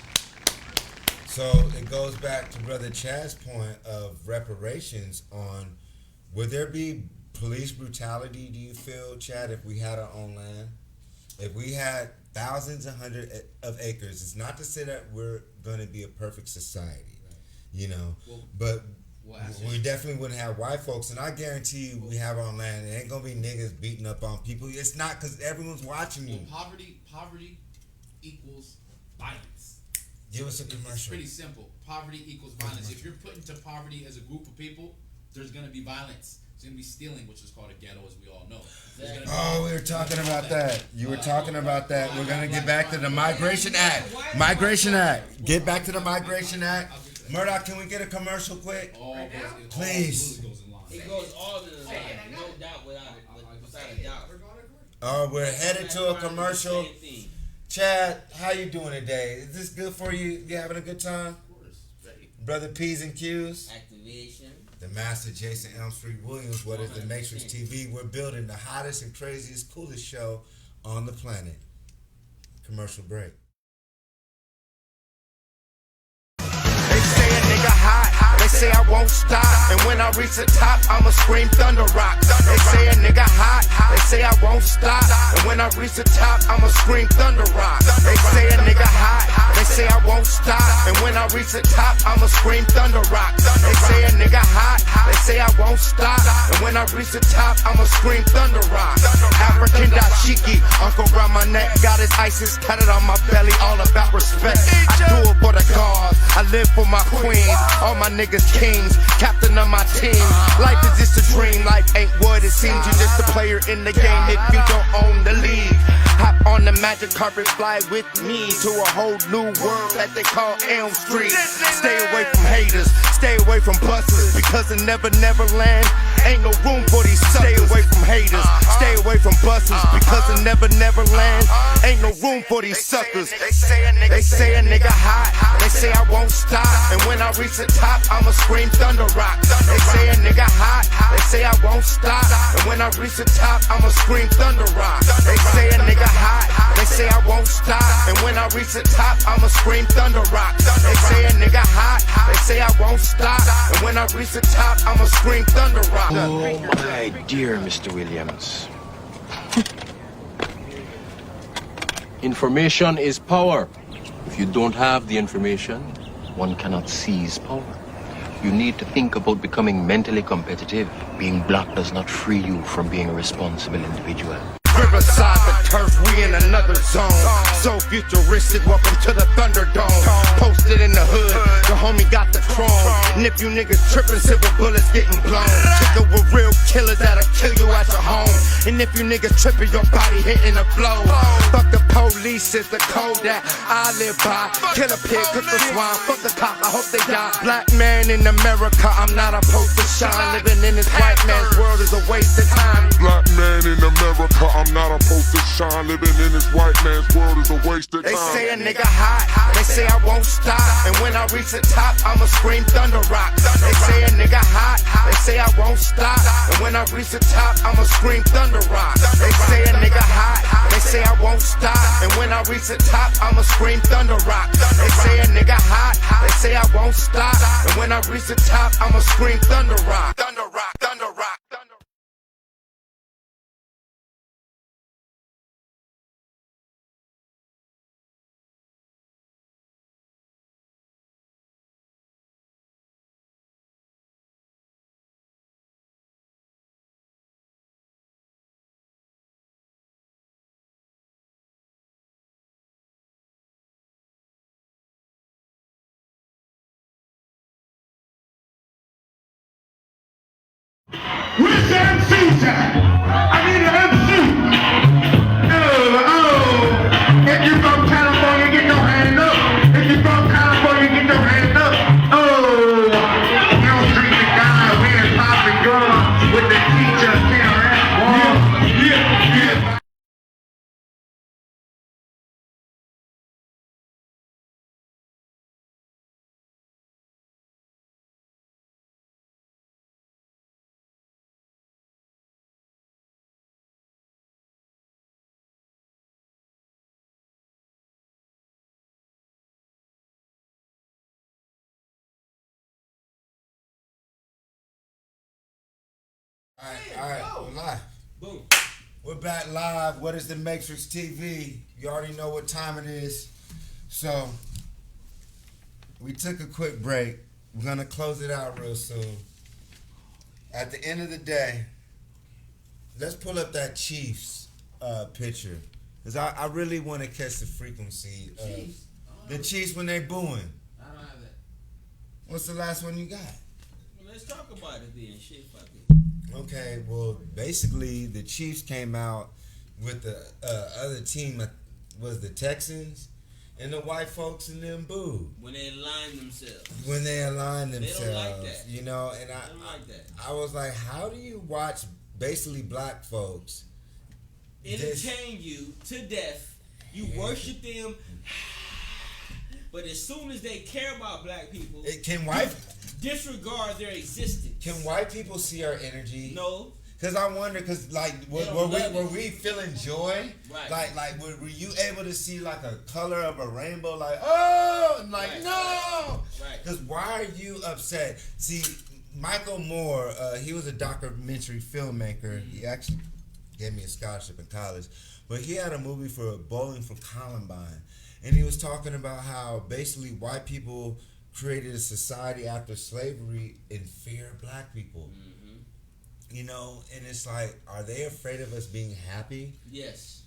So it goes back to Brother Chad's point of reparations on, would there be police brutality, do you feel, Chad, if we had our own land? If we had thousands and hundreds of acres, it's not to say that we're going to be a perfect society, you know, but we definitely wouldn't have white folks, and I guarantee you we have our own land. It ain't going to be niggas beating up on people. It's not, because everyone's watching you. Poverty equals violence. Give us a commercial. It's pretty simple. Poverty equals violence. If you're put into poverty as a group of people, there's going to be violence. There's going to be stealing, which is called a ghetto, as we all know. Oh, we were talking about that. You were talking about that. We're going to get back to the Migration Act. Migration Act. Get back to the Migration Act. Murdoch, can we get a commercial quick? Please. It goes all in the line. No doubt without a doubt. We're headed to a commercial. Chad, how you doing today? Is this good for you? You having a good time? Of course. Brother P's and Q's. Activation. The master JasonElmst Williams. What is the Matrix TV? We're building the hottest and craziest, coolest show on the planet. Commercial break. They say a nigga hot, they say I won't stop. And when I reach the top, I'ma scream thunder rock. They say a nigga hot, they say I won't stop. And when I reach the top, I'ma scream thunder rock. They say a nigga hot, they say I won't stop. And when I reach the top, I'ma scream thunder rock. They say a nigga hot, they say I won't stop. And when I reach the top, I'ma scream thunder rock. African dashiki, Uncle around my neck, got his ISIS tatted on my belly, all about respect. I do it for the cause, I live for my queens, all my niggas kings, captain of my team. Life is just a dream, life ain't what it seems. You just a player in the game if you don't own the league. Hop on the magic carpet, fly with me to a whole new world that they call Elm Street. Stay away from haters, stay away from buses, because in Never Land ain't no room for these suckers. Stay away from haters, stay away from buses, because in Never Land ain't no room for these suckers. They say a nigga hot, they say I won't stop. And when I reach the top, I'ma scream thunder rock. They say a nigga hot, they say I won't stop. And when I reach the top, I'ma scream thunder rock. They say a nigga hot, they say I won't stop. And when I reach the top, I'ma scream thunder rock. They say a nigga hot, they say I won't stop. And when I reach the top, I'ma scream thunder rock. Oh my dear Mr. Williams. Information is power. If you don't have the information, one cannot seize power. You need to think about becoming mentally competitive. Being black does not free you from being a responsible individual. Riverside, the turf, we in another zone. So futuristic, welcome to the Thunderdome. Posted in the hood, the homie got the chrome. And if you niggas tripping, silver bullets getting blown. Chicken with real killers that'll kill you at your home. And if you niggas tripping, your body hitting the flow. Fuck the police is the code that I live by. Kill a pig, cook the swine, fuck the cop, I hope they die. Black man in America, I'm not opposed to shine. Living in this white man's world is a waste of time. Black man in America, I'm not opposed to shine. Living in this white man's world is a waste of time. They say a nigga hot, they say I won't stop. And when I reach the top, I'ma scream thunder rock. They say a nigga hot, they say I won't stop. And when I reach the top, I'ma scream thunder rock. They say a nigga hot, they say I won't stop. And when I reach the top, I'ma scream thunder rock. They say a nigga hot, they say I won't stop. And when I reach the top, I'ma scream thunder rock. Thunder rock, thunder rock, thunder rock. Where's the MC time? I need an All right, we're live. Boom. We're back live. What is the Matrix TV? You already know what time it is. So, we took a quick break. We're going to close it out real soon. At the end of the day, let's pull up that Chiefs picture. Because I really want to catch the frequency. Chiefs? The Chiefs when they booing. I don't have that. What's the last one you got? Well, let's talk about it then. Shit, fuck it. Okay, well, basically, the Chiefs came out with the other team, was the Texans, and the white folks and them booed. When they align themselves. When they aligned themselves. They don't like that. You know, and They don't like that. I was like, how do you watch basically black folks Entertain you to death. You worship them. But as soon as they care about black people, disregard their existence. Can white people see our energy? No. Because I wonder, because like, were we feeling joy? Right. Like were you able to see like a color of a rainbow? Like, oh, and like, Right. no. Right. Because why are you upset? See, Michael Moore, he was a documentary filmmaker. He actually gave me a scholarship in college. But he had a movie for Bowling for Columbine. And he was talking about how basically white people created a society after slavery in fear of black people. Mm-hmm. You know, and it's like, are they afraid of us being happy? Yes.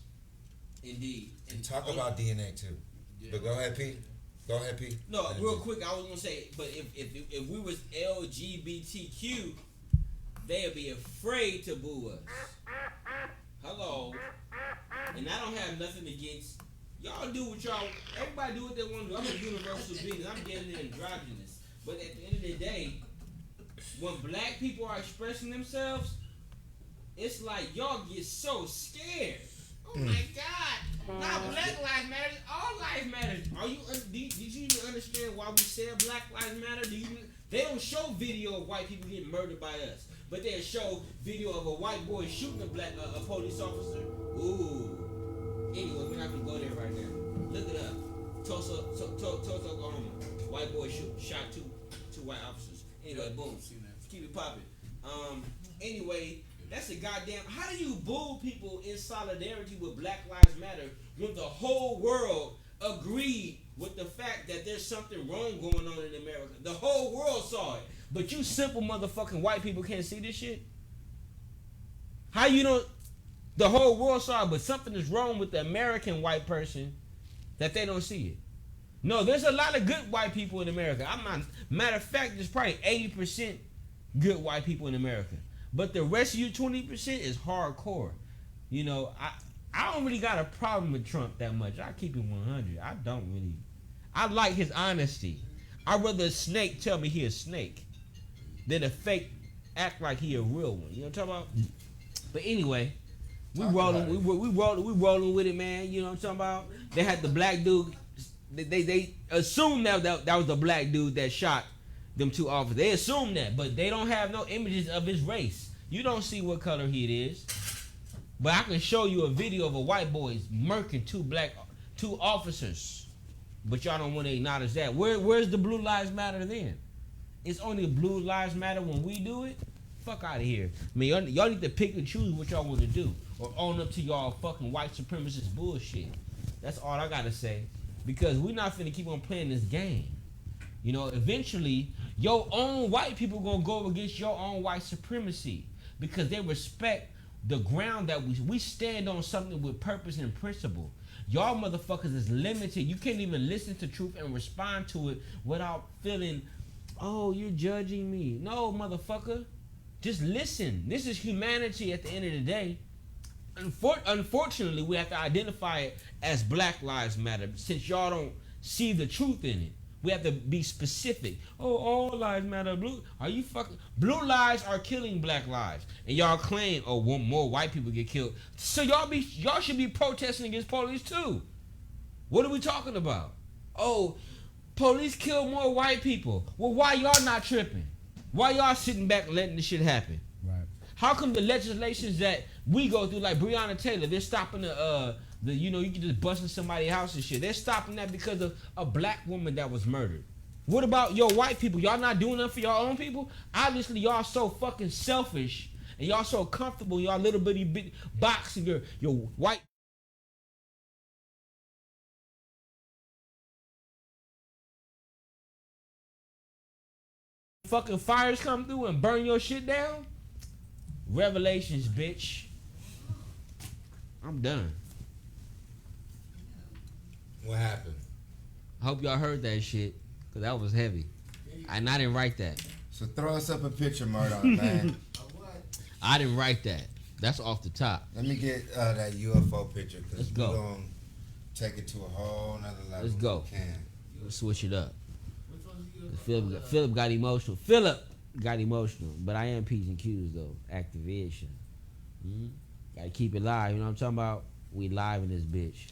Indeed. And talk about DNA too. Yeah. But go ahead, Pete. Go ahead, Pete. No, real quick, I was gonna say, but if we was LGBTQ, they'd be afraid to boo us. Hello. And I don't have nothing against y'all. Do what y'all. Everybody do what they want to do. I'm a universal being. I'm getting androgynous. But at the end of the day, when black people are expressing themselves, it's like y'all get so scared. Oh my God! Now Black Lives Matter. All lives matter. Are you? Did you even understand why we said Black Lives Matter? They don't show video of white people getting murdered by us, but they show video of a white boy shooting a police officer. Ooh. Anyway, we're not gonna go there right now. Look it up. Tulsa, Oklahoma. White boy shot two white officers. Anyway, boom. Keep it popping. Anyway, that's a goddamn. How do you boo people in solidarity with Black Lives Matter when the whole world agreed with the fact that there's something wrong going on in America? The whole world saw it, but you simple motherfucking white people can't see this shit. How you don't? The whole world saw it, but something is wrong with the American white person that they don't see it. No, there's a lot of good white people in America. Matter of fact, there's probably 80% good white people in America. But the rest of you 20% is hardcore. You know, I don't really got a problem with Trump that much. I keep it 100. I don't really. I like his honesty. I'd rather a snake tell me he a snake than a fake act like he a real one. You know what I'm talking about? But anyway, we rolling with it, man. You know what I'm talking about? They had the black dude. They assumed that was the black dude that shot them two officers. They assume that, but they don't have no images of his race. You don't see what color he is. But I can show you a video of a white boy murking two officers. But y'all don't want to acknowledge that. Where's the Blue Lives Matter then? It's only Blue Lives Matter when we do it? Fuck out of here. I mean, y'all need to pick and choose what y'all want to do. Or own up to y'all fucking white supremacist bullshit. That's all I gotta say. Because we're not finna keep on playing this game. You know, eventually, your own white people gonna go against your own white supremacy. Because they respect the ground that we stand on, something with purpose and principle. Y'all motherfuckers is limited. You can't even listen to truth and respond to it without feeling, oh, you're judging me. No, motherfucker. Just listen. This is humanity at the end of the day. Unfortunately, we have to identify it as Black Lives Matter since y'all don't see the truth in it. We have to be specific. Oh, all lives matter. Are you fucking? Blue lives are killing black lives, and y'all claim, oh, more white people get killed. So y'all should be protesting against police too. What are we talking about? Oh, police kill more white people. Well, why y'all not tripping? Why y'all sitting back letting this shit happen? Right. How come the legislations that we go through, like Breonna Taylor, they're stopping the you can just bust in somebody's house and shit. They're stopping that because of a black woman that was murdered. What about your white people? Y'all not doing nothing for your own people? Obviously, y'all so fucking selfish and y'all so comfortable in y'all little bitty box and your white. Fucking fires come through and burn your shit down. Revelations, bitch. I'm done. What happened? I hope y'all heard that shit, cause that was heavy. And I didn't write that. So throw us up a picture, Murdoch, man. I didn't write that. That's off the top. Let me get that UFO picture, because Let's we're go. going to take it to a whole nother level. Let's go. If we can. Let's switch it up. Philip got emotional. Philip got emotional. But I am P's and Q's though. Activation. Gotta keep it live. You know what I'm talking about? We live in this bitch.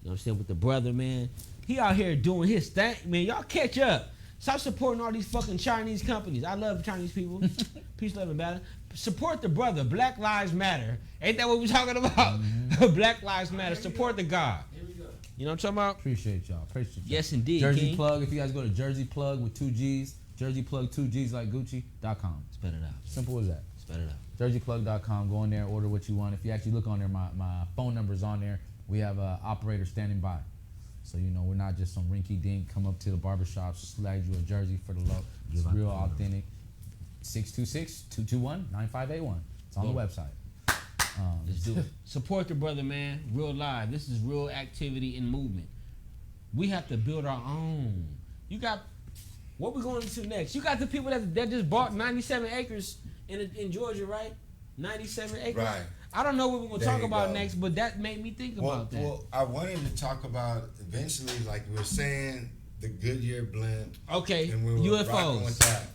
You know what I'm saying? With the brother, man. He out here doing his thing. Man, y'all catch up. Stop supporting all these fucking Chinese companies. I love Chinese people. Peace, love, and balance. Support the brother. Black Lives Matter. Ain't that what we're talking about? Black Lives Matter. Support the God. You know what I'm talking about? Appreciate y'all. Appreciate y'all. Yes, indeed. Jersey King. Plug. If you guys go to Jersey Plug with 2 G's, Jersey Plug 2 G's like Gucci.com. Spell it out. Simple as that. Spell it out. JerseyPlug.com. Go in there, order what you want. If you actually look on there, my phone number's on there. We have an operator standing by. So, you know, we're not just some rinky dink, come up to the barbershop, slide you a jersey for the low. It's real authentic. 626-221-9581. It's on the website. Let's do it. Support the brother, man. Real live. This is real activity and movement. We have to build our own. You got, what we going into next? You got the people that just bought 97 acres in Georgia, right? 97 acres. Right. I don't know what we're going to There talk you about go. next, but that made me think about that. Well, I wanted to talk about eventually, like we were saying, the Goodyear blend. Okay, And we were rocking with UFOs. that.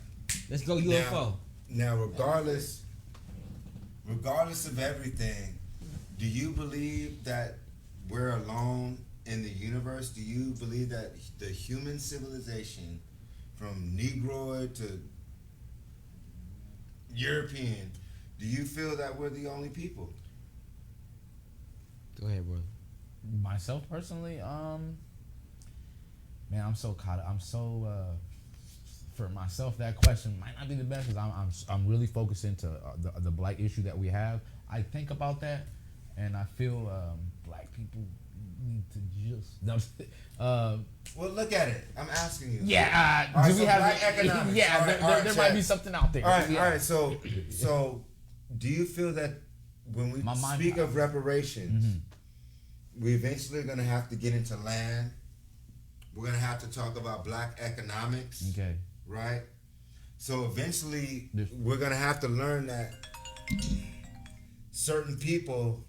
Let's go UFO. Now, regardless of everything, do you believe that we're alone in the universe? Do you believe that the human civilization, from Negroid to European, do you feel that we're the only people? Go ahead, brother. Myself personally, man, I'm so caught. For myself, that question might not be the best because I'm really focused into the black issue that we have. I think about that, and I feel black people need to just. Well, look at it. I'm asking you. Yeah. All right, Do so we have black economics. Yeah, All right, there might be something out there. All right, Yeah. all right. So, do you feel that when we speak of reparations, we eventually are going to have to get into land? We're going to have to talk about black economics. Okay. Right? So eventually, we're going to have to learn that certain people,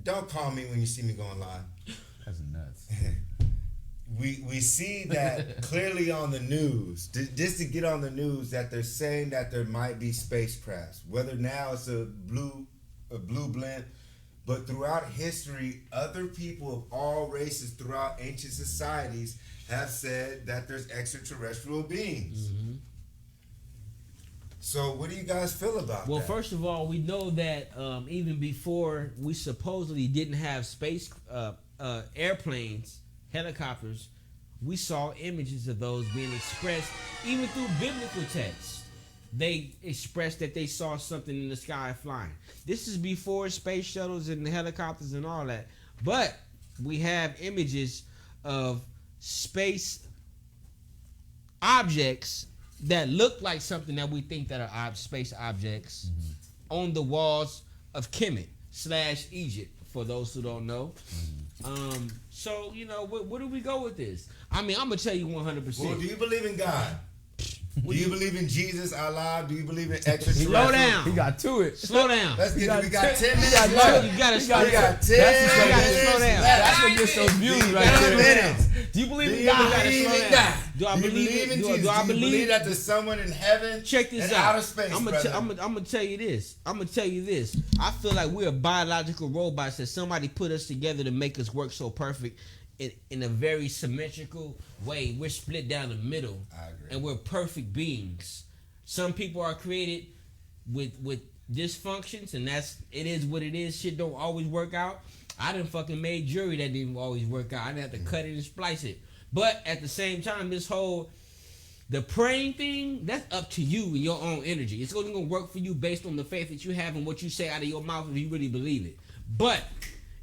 don't call me when you see me going live. That's nuts. We see that clearly on the news, just to get on the news, that they're saying that there might be spacecrafts. Whether now it's a blue blend, but throughout history, other people of all races throughout ancient societies have said that there's extraterrestrial beings. Mm-hmm. So what do you guys feel about that? Well, first of all, we know that even before we supposedly didn't have airplanes, helicopters, we saw images of those being expressed even through biblical texts. They expressed that they saw something in the sky flying. This is before space shuttles and helicopters and all that. But we have images of space objects that look like something that we think that are space objects on the walls of Kemet / Egypt, for those who don't know. So, you know, where do we go with this? I mean, I'm going to tell you 100%. Well, do you believe in God? Do you believe in Jesus, Allah? Do you believe in extraterrestrial? Slow down. He got to it. Slow down. Let's get it. We got 10 You minutes got left. You gotta slow We down. got 10 You gotta minutes slow down. left. That's what gets those views right 9 there. minutes. Do you believe Do in you God? believe slow in down. God? Do I you believe believe in do- Jesus? do I Do you believe- believe that there's someone in heaven? Check this and out. outer space, I'm brother? gonna tell you this. I'm gonna tell you this. I feel like we're biological robots that somebody put us together to make us work so perfect in a very symmetrical way. We're split down the middle, I agree. and we're perfect beings. Some people are created with dysfunctions, and it is what it is. Shit don't always work out. I done fucking made jewelry that didn't always work out. I didn't have to cut it and splice it. But at the same time, this whole The praying thing, that's up to you and your own energy. It's only going to work for you based on the faith that you have and what you say out of your mouth if you really believe it. But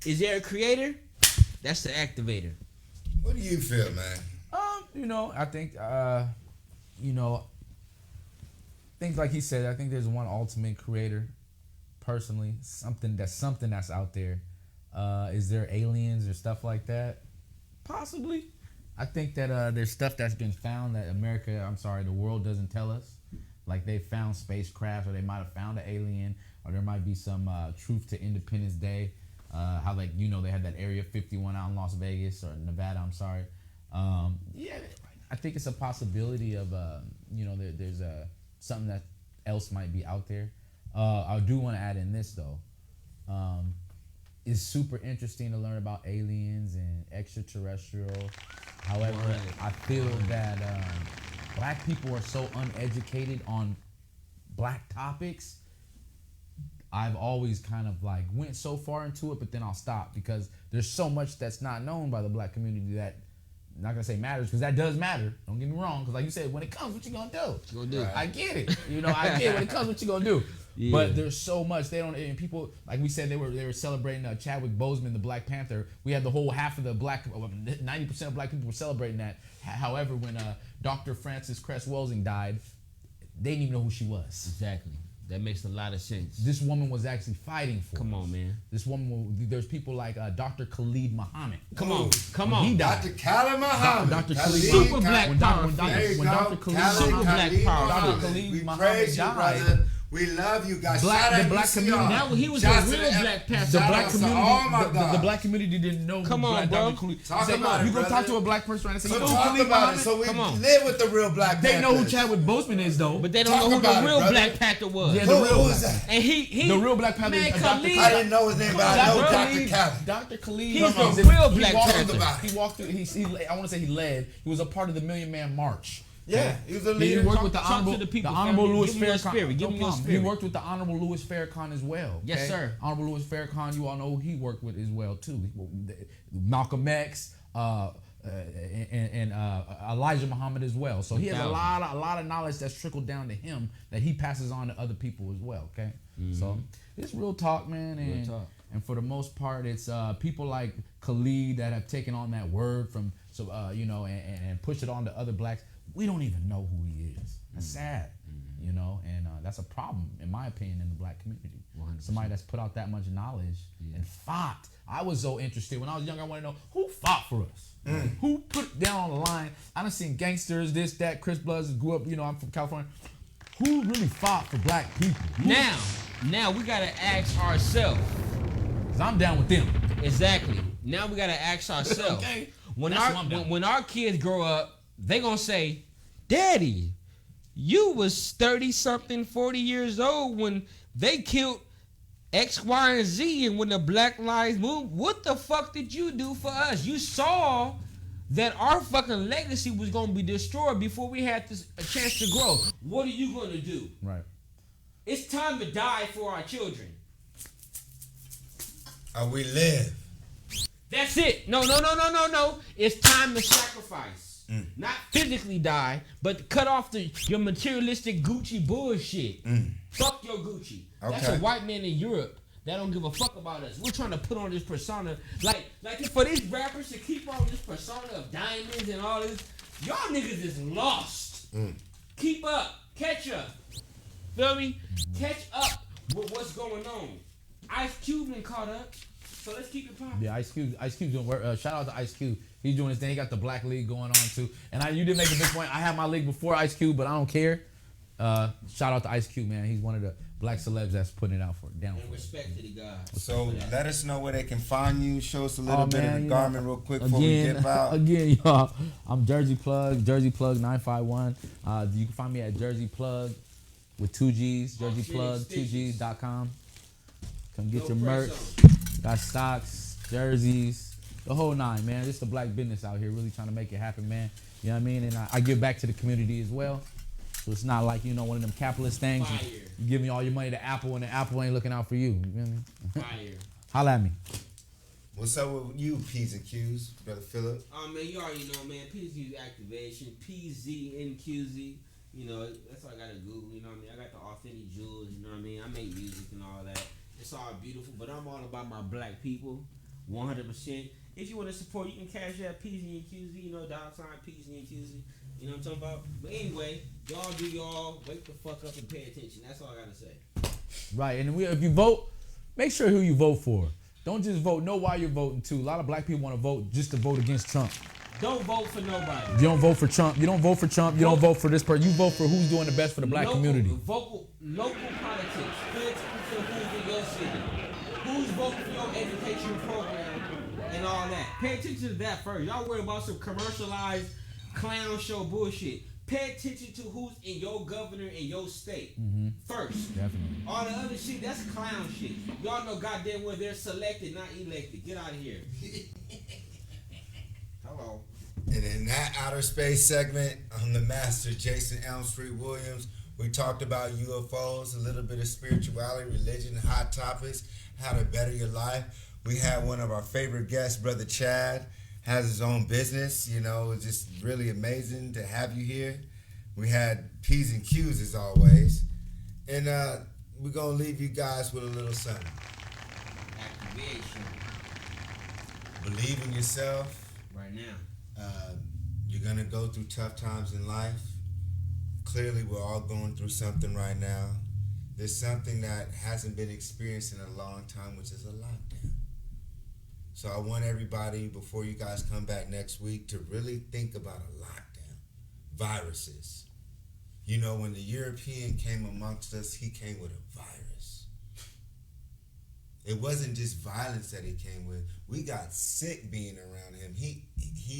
is there a creator? That's the activator. What do you feel, man? I think, things like he said, I think there's one ultimate creator, personally. Something that's out there. Is there aliens or stuff like that? Possibly. I think that there's stuff that's been found that the world doesn't tell us. Like they found spacecraft, or they might have found an alien, or there might be some truth to Independence Day. How they had that Area 51 out in Las Vegas or Nevada. I'm sorry. I think it's a possibility of there's something that else might be out there. I do want to add in this though. It's super interesting to learn about aliens and extraterrestrial. However, I feel that black people are so uneducated on black topics. I've always kind of like went so far into it, but then I'll stop because there's so much that's not known by the black community that I'm not gonna say matters, because that does matter. Don't get me wrong, because like you said, when it comes, what you gonna do? What you gonna do? I get it. I get it. When it comes, what you gonna do? Yeah. But there's so much they don't. And people, like we said, they were celebrating Chadwick Boseman, the Black Panther. We had the whole half of the 90% of black people were celebrating that. However, when Dr. Frances Cress Welsing died, they didn't even know who she was. Exactly. That makes a lot of sense. This woman was actually fighting for Come us. on, man. This woman, there's people like Dr. Khalid Muhammad. Come on. He died. Dr. Khalid Muhammad. Dr. Khalid Super black power. When Dr. Khalid Muhammad died. We love you guys. The black community. Now he was a real Black Panther. The black community didn't know. Come on, bro. Talk about it, you gonna talk to a black person and say, so talk about it. So we live with the real Black Panther. They know who Chadwick Boseman is, though. But they don't know who the real Black Panther was. Yeah, who was that? And he the real Black Panther. Man, Dr. Khalid. I didn't know his name, but I know Dr. Khalid. Dr. Khalid. He's the real Black Panther. He walked through. I want to say he led. He was a part of the Million Man March. Yeah, he was a leader. He worked with the people, Honorable Louis Give me your Farrakhan. spirit. Give me your spirit. He worked with the Honorable Louis Farrakhan as well. Okay? Yes, sir. Honorable Louis Farrakhan, you all know who he worked with as well too. Malcolm X, and Elijah Muhammad as well. So he has a lot of knowledge that's trickled down to him that he passes on to other people as well. Okay, so it's real talk, man. And, real talk. And for the most part, it's people like Khalid that have taken on that word from and pushed it on to other blacks. We don't even know who he is. That's sad, and that's a problem, in my opinion, in the black community. 100%. Somebody that's put out that much knowledge and fought. I was so interested. When I was young, I wanted to know who fought for us. Who put it down on the line. I done seen gangsters, this, that, Chris Bloods, grew up, I'm from California. Who really fought for black people? Now we got to ask ourselves. Because I'm down with them. Exactly. Now we got to ask ourselves. Okay. When our kids grow up, they going to say, Daddy, you was 30-something, 40 years old when they killed X, Y, and Z, and when the Black Lives Move, what the fuck did you do for us? You saw that our fucking legacy was going to be destroyed before we had a chance to grow. What are you going to do? Right. It's time to die for our children. We live. That's it. No. It's time to sacrifice. Not physically die, but cut off your materialistic Gucci bullshit. Fuck your Gucci. Okay. That's a white man in Europe that don't give a fuck about us. We're trying to put on this persona. Like for these rappers to keep on this persona of diamonds and all this, y'all niggas is lost. Keep up. Catch up. Feel me? Catch up with what's going on. Ice Cube been caught up. So let's keep it popping. Yeah, Ice Cube's doing work. Shout out to Ice Cube. He's doing his thing. He got the Black League going on too. And you did make a big point. I had my league before Ice Cube, but I don't care. Shout out to Ice Cube, man. He's one of the black celebs that's putting it out down And for respect to the God. So let us know where they can find you. Show us a little bit of the garment real quick before we dip out. Again, y'all, I'm Jersey Plug 951. You can find me at Jersey Plug with 2 G's, jerseyplug2gs.com. Come get your merch. Got socks, jerseys, the whole nine, man. It's the black business out here, really trying to make it happen, man. You know what I mean? And I give back to the community as well. So it's not like, one of them capitalist things. You give me all your money to Apple and the Apple ain't looking out for you. You know what I mean? Fire. Holla at me. What's up with you, P's and Q's, Brother Phillip? Man, you already know, man. PZ activation, PZNQZ. You know, that's all I gotta Google. You know what I mean? I got the authentic jewels. You know what I mean? I make music and all that. It's all beautiful, but I'm all about my black people, 100%. If you want to support, you can cash out PZNQZ. You know, $PZNQZ. You know what I'm talking about? But anyway, y'all do y'all. Wake the fuck up and pay attention. That's all I gotta say. Right, and if you vote, make sure who you vote for. Don't just vote. Know why you're voting too. A lot of black people want to vote just to vote against Trump. Don't vote for nobody. You don't vote for Trump. You don't vote for Trump. You don't vote for this person. You vote for who's doing the best for the black community. Local politics. Pay attention to who's in your city. Who's voting for your education program and all that. Pay attention to that first. Y'all worry about some commercialized clown show bullshit. Pay attention to who's in your governor in your state first. Definitely. All the other shit, that's clown shit. Y'all know goddamn well they're selected, not elected. Get out of here. Hello. And in that outer space segment, I'm the master, JasonElmst Williams. We talked about UFOs, a little bit of spirituality, religion, hot topics, how to better your life. We had one of our favorite guests, Brother Chad, has his own business. You know, it's just really amazing to have you here. We had P's and Q's as always. And we're going to leave you guys with a little something. Activation. Believe in yourself. Right now. You're going to go through tough times in life. Clearly, we're all going through something right now. There's something that hasn't been experienced in a long time, which is a lockdown. So I want everybody, before you guys come back next week, to really think about a lockdown. Viruses. You know, when the European came amongst us, he came with a virus. It wasn't just violence that he came with. We got sick being around him. He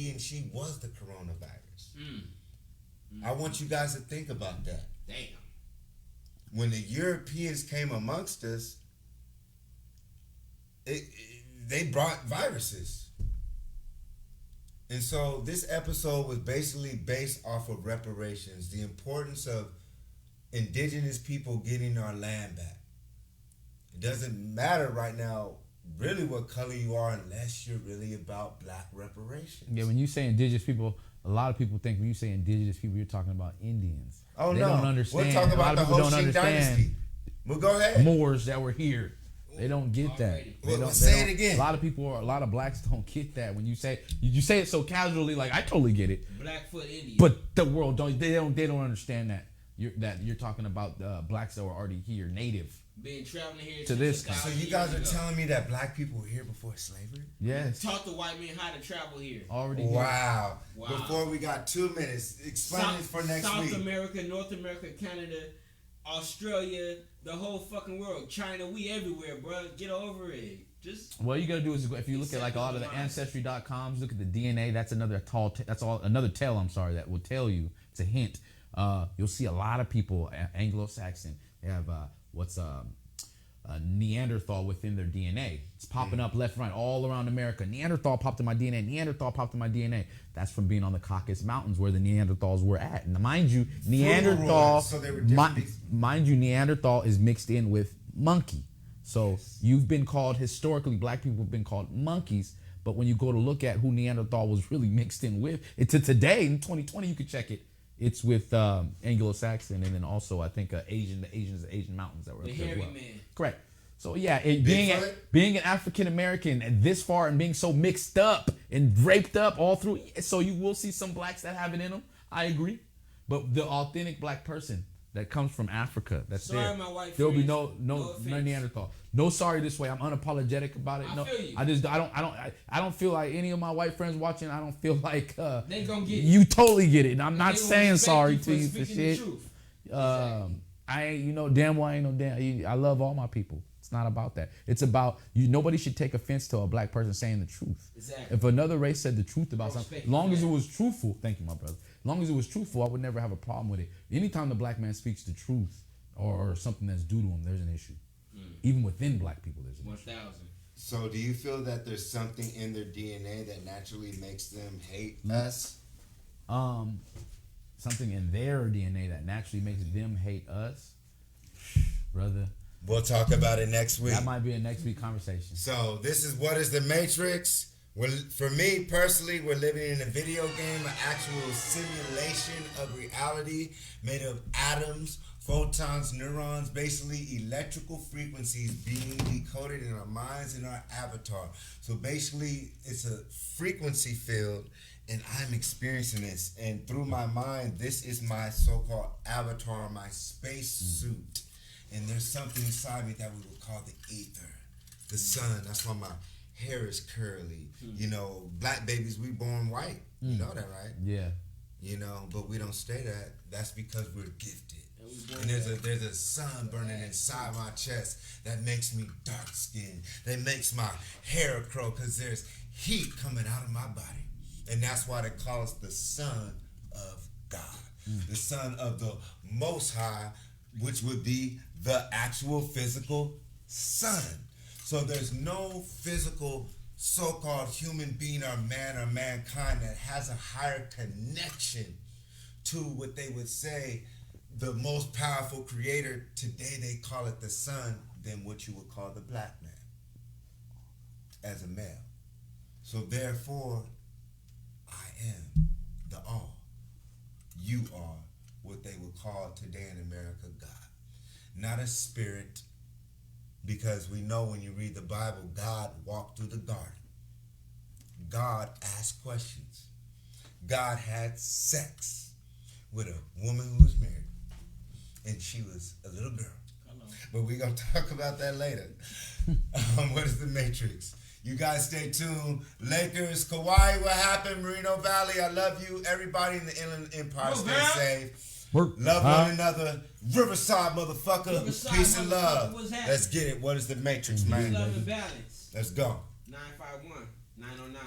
and she was the coronavirus. I want you guys to think about that. Damn. When the Europeans came amongst us, they brought viruses. And so this episode was basically based off of reparations, the importance of indigenous people getting our land back. It doesn't matter right now really what color you are unless you're really about black reparations. Yeah, when you say indigenous people, a lot of people think when you say indigenous people, you're talking about Indians. Oh, they no. don't understand. We're talking about the Ho-Shing Dynasty. Well, go ahead. Moors that were here. They don't get that. Say it again. A lot of blacks don't get that. When you say it so casually, like I totally get it. Blackfoot Indian. But the world don't understand that. You're talking about blacks that were already here, native. Been traveling here to this country. So you guys are telling me that black people were here before slavery? Yes. Taught the white men how to travel here. Already. Wow. Before we got 2 minutes, explain this for next week. South America, North America, Canada, Australia, the whole fucking world, China, we everywhere, bro. Get over it. Just what you gotta do is if you look at like a lot of the ancestry.coms, look at the DNA. That's another another tell. I'm sorry, that will tell you. It's a hint. You'll see a lot of people Anglo-Saxon. They have a Neanderthal within their DNA. It's popping up left, right, all around America. Neanderthal popped in my DNA. Neanderthal popped in my DNA. That's from being on the Caucasus Mountains where the Neanderthals were at. And mind you, Neanderthal, Neanderthal is mixed in with monkey. So you've been called, historically, black people have been called monkeys. But when you go to look at who Neanderthal was really mixed in with, to today, in 2020, you can check it. It's with Anglo-Saxon, and then also I think the Asian mountains that were the up there hairy as well. man. Correct. So yeah, being an African American this far and being so mixed up and raped up all through, so you will see some blacks that have it in them. I agree, but the authentic black person that comes from Africa, that's there. My white There'll be friends. no Neanderthal. No sorry this way. I'm unapologetic about it. I no, feel you. I don't feel like any of my white friends watching. I don't feel like they gonna get you totally get it. And I'm not they saying sorry to you for for shit. I ain't damn well I ain't no damn. I love all my people. It's not about that. It's about you. Nobody should take offense to a black person saying the truth. Exactly. If another race said the truth about something, as long as it was truthful. Thank you, my brother. As long as it was truthful, I would never have a problem with it. Anytime the black man speaks the truth or something that's due to him, there's an issue. Even within black people, there's an issue. 1,000. So do you feel that there's something in their DNA that naturally makes them hate us? Something in their DNA that naturally makes them hate us, brother. We'll talk about it next week. That might be a next week conversation. So this is What is the Matrix? For me personally, we're living in a video game, an actual simulation of reality made of atoms, photons, neurons, basically electrical frequencies being decoded in our minds and our avatar. So basically, it's a frequency field, and I'm experiencing this. And through my mind, this is my so-called avatar, my space suit. And there's something inside me that we would call the ether, the sun. That's why my hair is curly. You know, black babies, we born white. You know that, right? Yeah. You know, but we don't stay that. That's because we're gifted. And there's a sun burning inside my chest that makes me dark skinned. That makes my hair curl because there's heat coming out of my body. And that's why they call us the Son of God. The Son of the Most High, which would be the actual physical sun. So there's no physical so-called human being or man or mankind that has a higher connection to what they would say the most powerful creator. Today they call it the sun than what you would call the black man as a male. So therefore, I am the all. You are what they would call today in America God. Not a spirit, because we know when you read the Bible, God walked through the garden. God asked questions. God had sex with a woman who was married, and she was a little girl. But we're going to talk about that later. What is the Matrix? You guys stay tuned. Lakers, Kawhi, what happened? Merino Valley, I love you. Everybody in the Inland Empire, stay safe. Love one another. Riverside, motherfucker. Riverside, Peace and love. what's happening? Let's get it. What is the Matrix, man? Love and balance. Let's go. 951 909.